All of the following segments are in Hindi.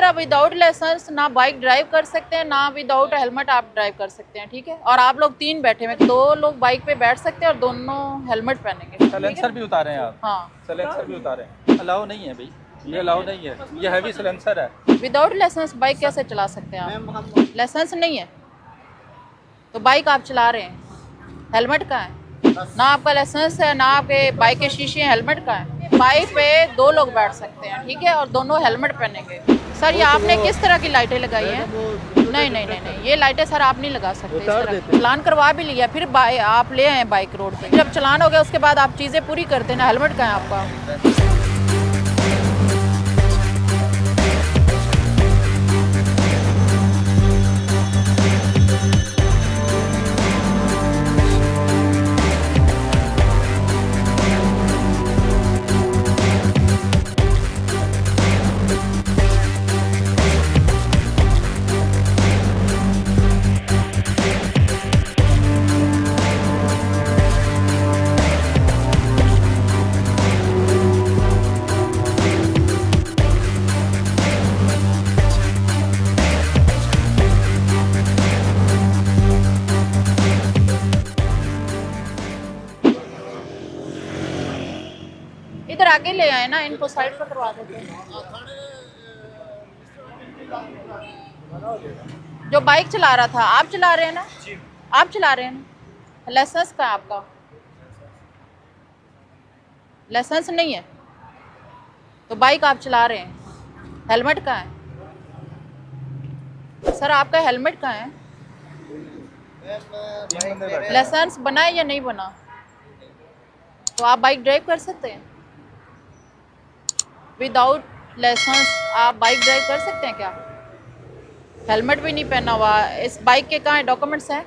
तरह विदाउट लाइसेंस ना बाइक ड्राइव कर सकते हैं, ना विदाउट हेलमेट आप ड्राइव कर सकते हैं, ठीक है। और आप लोग 3 बैठे हुए, 2 लोग बाइक पे बैठ सकते हैं और दोनों हेलमेट पहनेंगे। सलेंसर भी उतारे हैं आप? हाँ, सलेंसर भी उतारे हैं, अलाउ नहीं है भाई, ये अलाउ नहीं है, ये हैवी सलेंसर है। विदाउट लाइसेंस बाइक कैसे चला सकते हैं आप? लाइसेंस नहीं है तो बाइक आप चला रहे हैं, हेलमेट का है ना, आपका लाइसेंस है ना, आपके बाइक के शीशे हेलमेट का है। बाइक पे 2 लोग बैठ सकते हैं, ठीक है, और दोनों हेलमेट पहनेंगे। सर ये आपने किस तरह की लाइटें लगाई हैं? नहीं नहीं नहीं नहीं, ये लाइटें सर आप नहीं लगा सकते इस तरह। चलान करवा भी लिया, फिर आप ले आए बाइक रोड पे, जब चलान हो गया उसके बाद आप चीज़ें पूरी करते हैं ना, हेलमेट का है आपका। इधर आगे ले आए ना, इनको साइड पर करवा देते हैं। जो बाइक चला रहा था आप चला रहे हैं ना? आप चला रहे हैं ना? लाइसेंस का है आपका? लाइसेंस नहीं है तो बाइक आप चला रहे हैं, हेलमेट का है सर, आपका हेलमेट का है? लाइसेंस बना है या नहीं बना? तो आप बाइक ड्राइव कर सकते हैं? विदाउट लाइसेंस आप बाइक ड्राइव कर सकते हैं क्या? हेलमेट भी नहीं पहना हुआ, इस बाइक के कहाँ डॉक्यूमेंट्स हैं?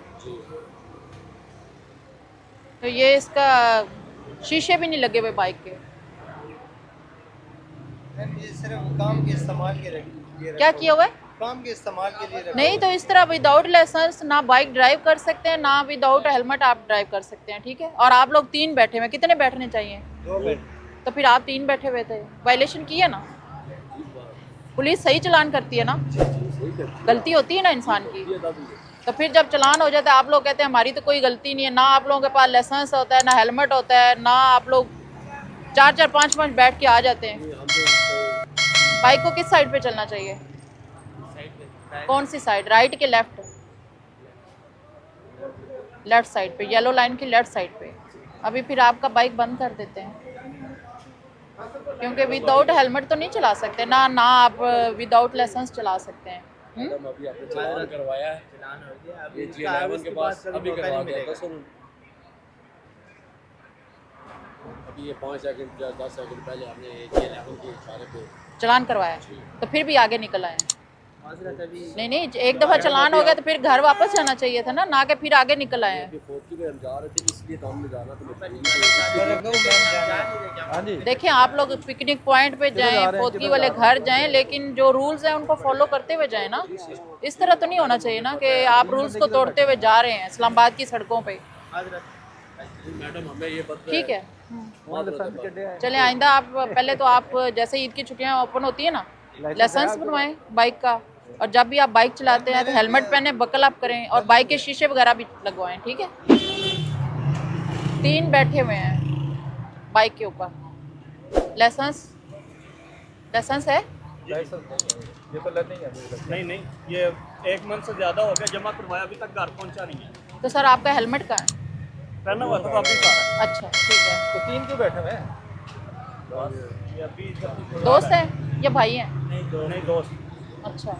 तो ये इसका शीशे भी नहीं लगे हुए बाइक के। ये सिर्फ काम के इस्तेमाल के लिए क्या किया हुआ है? काम के इस्तेमाल के लिए नहीं तो इस तरह विदाउट लाइसेंस ना बाइक ड्राइव कर सकते हैं, ना विदाउट हेलमेट आप ड्राइव कर सकते हैं, ठीक है। और आप लोग 3 बैठे हुए, कितने बैठने चाहिए? 2 मिनट। तो फिर आप 3 बैठे हुए थे, वायलेशन की है ना। पुलिस सही चलान करती है ना, गलती होती है ना इंसान की। तो फिर जब चलान हो जाता है आप लोग कहते हैं हमारी तो कोई गलती नहीं है, ना आप लोगों के पास लाइसेंस होता है, ना हेलमेट होता है, ना आप लोग 4-4 5-5 बैठ के आ जाते हैं। बाइक को किस साइड पे चलना चाहिए? कौन सी साइड, राइट के लेफ्ट? लेफ्ट साइड पे, येलो लाइन की लेफ्ट साइड पे। अभी फिर आपका बाइक बंद कर देते हैं क्योंकि विदाउट हेलमेट तो नहीं चला सकते ना, ना आप विदाउट लाइसेंस चला सकते हैं। अभी आपने चलान करवाया है, ये G11 के पास अभी करवा दिया था सर, अभी ये 5 सेकंड या 10 सेकंड पहले हमने G11 के इशारे पे चलान करवाया, तो फिर भी आगे निकल आए? नहीं नहीं, एक दफ़ा चलान हो गया तो फिर घर वापस जाना चाहिए था ना, ना कि फिर आगे निकल आए हैं। हम जा रहे थे इसलिए तो हमने जाना था। देखिए आप लोग पिकनिक पॉइंट पे जाएं, पोतकी वाले घर जाएं, लेकिन जो रूल्स हैं उनको फॉलो करते हुए जाएं ना। इस तरह तो नहीं होना चाहिए ना कि आप रूल्स को तोड़ते हुए जा रहे हैं इस्लामाबाद की सड़कों पे। मैडम हमें ये पता ठीक है, चले आइंदा आप पहले तो आप जैसे ईद की छुट्टियां ओपन होती है ना, लाइसेंस बनवाएं बाइक का, और जब भी आप बाइक चलाते हैं तो हेलमेट पहने, बकल अप करें और बाइक के शीशे वगैरह भी लगवाएं, ठीक है। 3 बैठे हुए हैं बाइक के ऊपर, लाइसेंस है? ये तो लर्निंग है। नहीं, ये 1 मंथ से ज़्यादा हो गया, जमा करवाया अभी तक घर पहुंचा नहीं है। तो सर आपका हेलमेट का है? पहना हुआ था अभी का। अच्छा ठीक है। तो 3 क्यों बैठे हुए हैं? ये अभी दोस्त हैं या भाई हैं? नहीं दोस्त। अच्छा,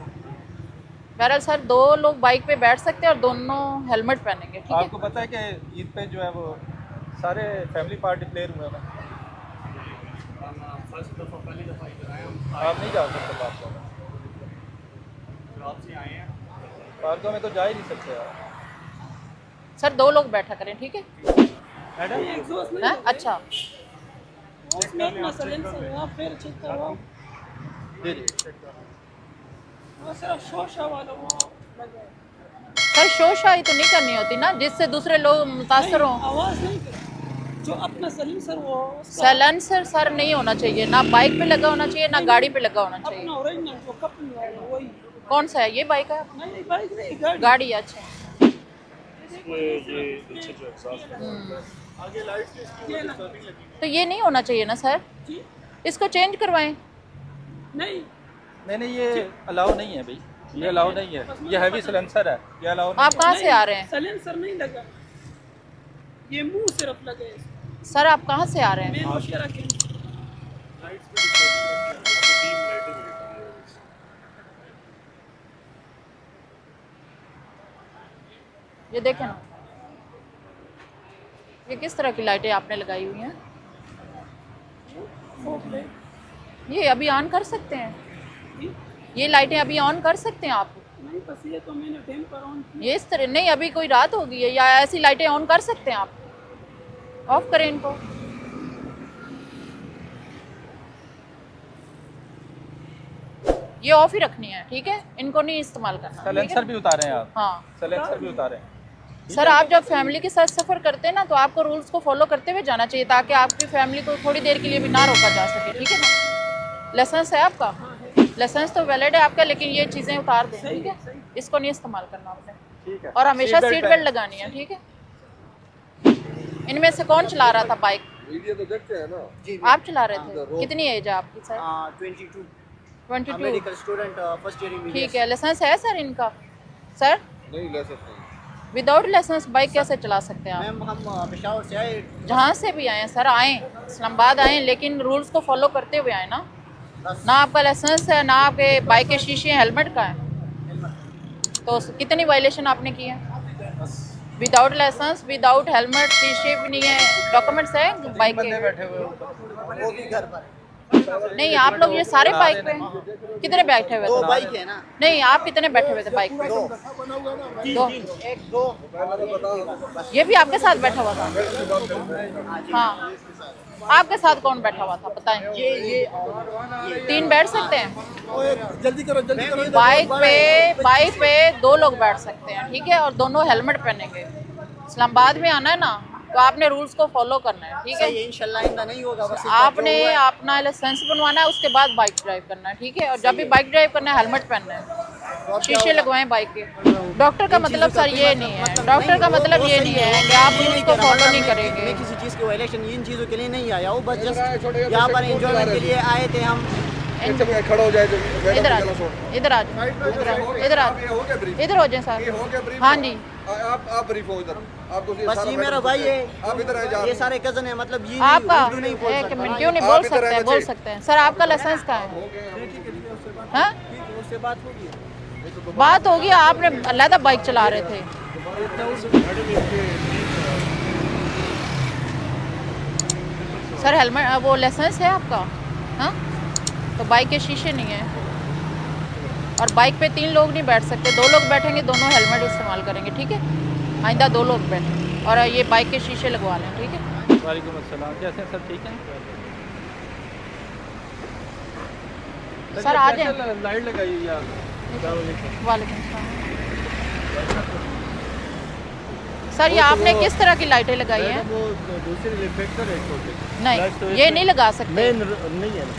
बहरहाल सर 2 लोग बाइक पे बैठ सकते हैं और दोनों हेलमेट पहनेंगे, ठीक है। आपको पता है कि ईद पे जो है वो सारे फैमिली पार्ट डिक्लेयर हुए हैं, फर्स्ट दफ़ा पहली दफ़ा इधर आए हम, आप नहीं जा सकते पार्कों में। रात से आए हैं। पार्कों में तो जा ही नहीं सकते यार। सर 2 लोग बैठा करें, ठीक है। हैं? अच्छा सर शोशाही तो नहीं करनी होती ना जिससे दूसरे लोग मुतासर हों। जो अपना सलीम सर वो साइलेंसर सर नहीं होना चाहिए, ना बाइक पे लगा होना चाहिए ना गाड़ी पे लगा होना चाहिए। अपना ओरिजिनल जो कंपनी वाला वही। कौन सा है ये बाइक है? नहीं बाइक नहीं गाड़ी। गाड़ी है, अच्छा। तो ये नहीं होना चाहिए ना सर, जी इसको चेंज करवाएं। नहीं नहीं ये अलाउ नहीं है भाई, ये अलाउ नहीं है, ये हैवी सिलेंसर है, ये अलाउ नहीं आप कहाँ से आ रहे हैं? सलेंसर नहीं लगा, ये मुंह सिर्फ लगे। सर आप कहाँ से आ रहे हैं? मैं मुश्किल के ये देखें ना, ये किस तरह की लाइटें आपने लगाई हुई हैं? ये अभी ऑन कर सकते हैं? ये लाइटें अभी ऑन कर सकते हैं आप? नहीं बस ये तो मैंने टाइम पर ऑन किया। ये इस तरह नहीं, अभी कोई रात हो गई है या ऐसी लाइटें ऑन कर सकते हैं आप? ऑफ करें इनको। ये ऑफ ही रखनी है, ठीक है, इनको नहीं इस्तेमाल करना। ठीक है? सिलेंसर भी उतारे हैं आप? हाँ सिलेंसर भी उतारे हैं। सर, आप जब फैमिली के साथ सफ़र करते हैं ना तो आपको रूल्स को फॉलो करते हुए जाना चाहिए ताकि आपकी फैमिली को थोड़ी देर के लिए भी ना रोका जा सके, ठीक है ना? लाइसेंस है आपका? लाइसेंस तो वैलिड है आपका, लेकिन ये चीज़ें उतार दें, ठीक है? इसको नहीं इस्तेमाल करना आपने, ठीक है। और हमेशा सीट बेल्ट लगानी है, ठीक है? इनमें से कौन चला रहा था बाइक? वीडियो तो देखते हैं ना। जी आप चला रहे थे? कितनी एज है आपकी sir? 22 22। Medical student first year में। ठीक है, लाइसेंस है सर इनका? सर नहीं ले सकते। विदाउट लाइसेंस बाइक कैसे चला सकते हैं आप? मैम हम पेशावर से आए। जहाँ से भी आए सर, आए इस्लामाबाद आए, लेकिन रूल्स को फॉलो करते हुए आए ना। ना आपका लाइसेंस है, ना आपके बाइक के शीशे हेलमेट का है, तो कितनी वायलेशन आपने की है? विदाउट लाइसेंस, विदाउट हेलमेट, शीशे भी नहीं है, डॉक्यूमेंट्स है बाइक के? वो भी घर पर। नहीं, आप लोग ये सारे बाइक पे हैं? कितने बैठे हुए दो थे? बाइक है ना। नहीं, आप कितने बैठे हुए थे बाइक पे? दो। एक दो। ये भी आपके साथ बैठा हुआ था? हाँ, आपके साथ कौन बैठा हुआ था बताएं? ये 3 बैठ सकते हैं जल्दी करो जल्दी करो। बाइक पे 2 लोग बैठ सकते हैं, ठीक है, और दोनों हेलमेट पहनेंगे। इस्लामाबाद में आना है ना तो आपने रूल्स को फॉलो करना है, ठीक है? ये इंशाल्लाह इनका नहीं होगा। बस आपने अपना लाइसेंस बनवाना है, उसके बाद बाइक ड्राइव करना है, ठीक है? और जब भी बाइक ड्राइव करना है हेलमेट पहनना है, शीशे लगवाएं बाइक के। डॉक्टर का मतलब सर ये नहीं है, डॉक्टर का मतलब ये नहीं है कि आप रूल्स को फॉलो नहीं करेंगे। मैं किसी चीज़ की वायलेशन इन चीज़ों के लिए नहीं आया हूँ, बस जस्ट यहाँ पर एंजॉयमेंट के लिए आए थे हम। खड़ा हो जाए तो इधर आ जाओ, इधर आ जाओ, इधर आ जाओ, इधर हो जाए सर। हाँ जी, आप ब्रीफ हो इधर। आप बस ये मेरा भाई है, आप इधर आ ये सारे कजन है, मतलब ये आपका उर्दू नहीं बोल एक सकता। मिनट, क्यों नहीं बोल सकते हैं? बोल सकते हैं सर। आपका लाइसेंस कहाँ है? हाँ, उससे बात होगी। बात होगी, आपने अलहदा बाइक चला रहे थे। सर हेलमेट, वो लाइसेंस है आपका? हाँ, तो बाइक के शीशे नहीं है, और बाइक पे 3 लोग नहीं बैठ सकते, 2 लोग बैठेंगे, दोनों हेलमेट इस्तेमाल करेंगे, ठीक है? आइंदा 2 लोग बैठें, और ये बाइक के शीशे लगवा लें, ठीक है? वालेकुम अस्सलाम, कैसे हैं सर? ठीक हैं सर आ जाएं। लाइट लगाई हुई है आप? वालेकुम सलाम। सर ये आपने किस तरह की लाइटें लगाई हैं? वो दूसरी रिफ्लेक्टर है छोटे। नहीं, ये नहीं लगा सकते, नहीं है ना।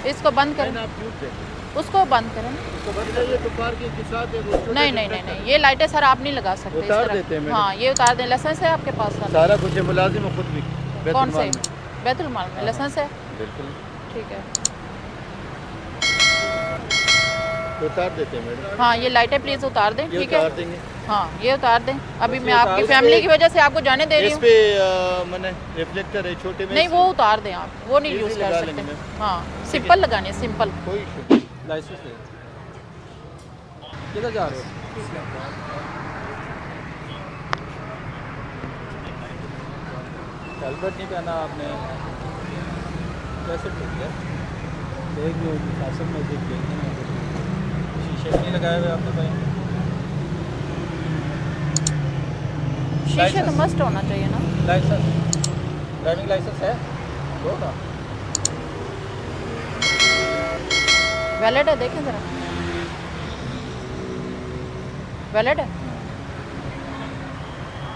इसको बंद करें, आप ट्यूब देखें। उसको बंद करें। तो बंद करिए तो पार्किंग के साथ है वो छोटे नहीं नहीं नहीं नहीं, ये लाइटें सर आप नहीं लगा सकते। इस उतार तरह। देते हैं मैडम। हाँ, ये उतार दें। लाइसेंस है आपके पास? सर सारा कुछ है, मुलाजिम है खुद भी। कौन से? बैतुल माल में। बैतुल माल में लाइसेंस है? बिल्कुल। ठीक है। तो उतार देते हैं मैडम। हाँ, ये लाइटें प्लीज़ उतार दें, ये ठीक है? उतार देंगे। हाँ, ये उतार दें। अभी मैं आपकी फैमिली की वजह से आपको जाने दे रही इस हूँ। पे मैंने रिफ्लेक्टर है छोटे में। नहीं, वो उतार दें आप, वो नहीं ये भी यूज़ कर लगा सकते। लेंगे मैम। हाँ, सिंपल लगानी है, सिंपल। कोई इशू। लाइसेंस है। किधर जा रहे हो? हेलमेट नहीं पहना आपने, कैसे ठीक है? देख लो शासन में, देख लेंगे ना, शीशे नहीं लगाए हुए आपने भाई। शीशे तो मस्ट होना चाहिए ना। लाइसेंस, ड्राइविंग लाइसेंस है? दो ना। वैलिड है, देखें ज़रा। वैलिड है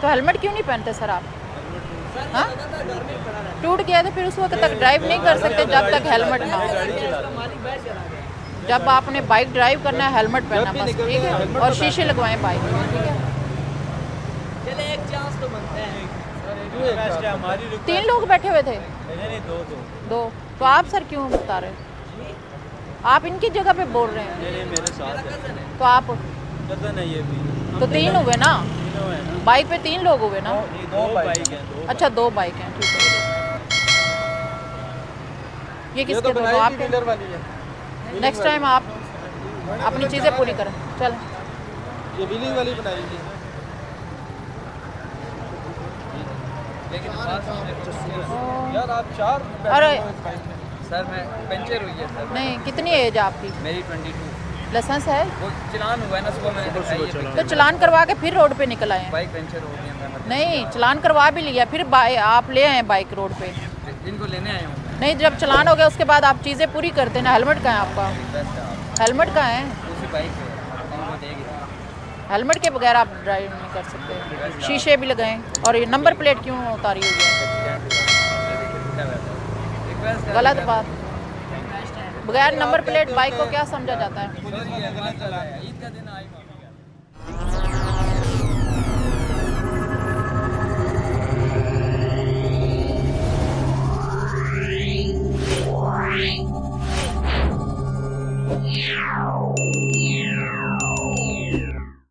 तो हेलमेट क्यों नहीं पहनते सर आप? हाँ टूट गया तो फिर उस वक्त तक ड्राइव नहीं कर सकते जब तक हेलमेट ना हो। जब आपने बाइक ड्राइव करना है हेलमेट पहनना बस, ठीक है, और शीशे लगवाएं बाइक में, ठीक है। चले एक चांस तो बनता है। हमारी 3 लोग बैठे हुए थे, नहीं, दो। तो आप सर क्यों बता रहे हैं? आप इनकी जगह पे बोल रहे हैं, नहीं मेरे साथ है। तो आप कज़न है ये भी। तो 3 हुए ना, तीनों है ना। बाइक पे 3 लोग हुए ना। दो बाइक हैं। अच्छा 2 बाइक हैं, ठीक है। ये किसके दो? आपके। डीलर वाली है नेक्स्ट टाइम आप अपनी चीज़ें पूरी करें। चल ये व्हीलिंग वाली बनाई है यार आप 4 अरे सर मैं पंचर हुई है सर। नहीं, कितनी एज है आपकी? मेरी 22। लाइसेंस है? वो चलान हुआ है ना सुबह मैंने दिखाई है तो चलान करवा के फिर रोड पे निकल आए हैं। बाइक पंचर हो गई है मैं नहीं, चलान करवा भी लिया, फिर आप ले आए बाइक रोड पे। इनको लेने आया हूँ नहीं, जब चलान हो गया उसके बाद आप चीज़ें पूरी करते हैं ना। हेलमेट कहाँ है आपका? हेलमेट कहाँ है? दूसरी बाइक पे इनको देगी। हेलमेट के बगैर आप ड्राइव नहीं कर सकते। शीशे भी लगाएं, और ये नंबर प्लेट क्यों उतारी हुई है? गलत बात। बगैर नंबर प्लेट बाइक को क्या समझा जाता है? ईद का दिन आया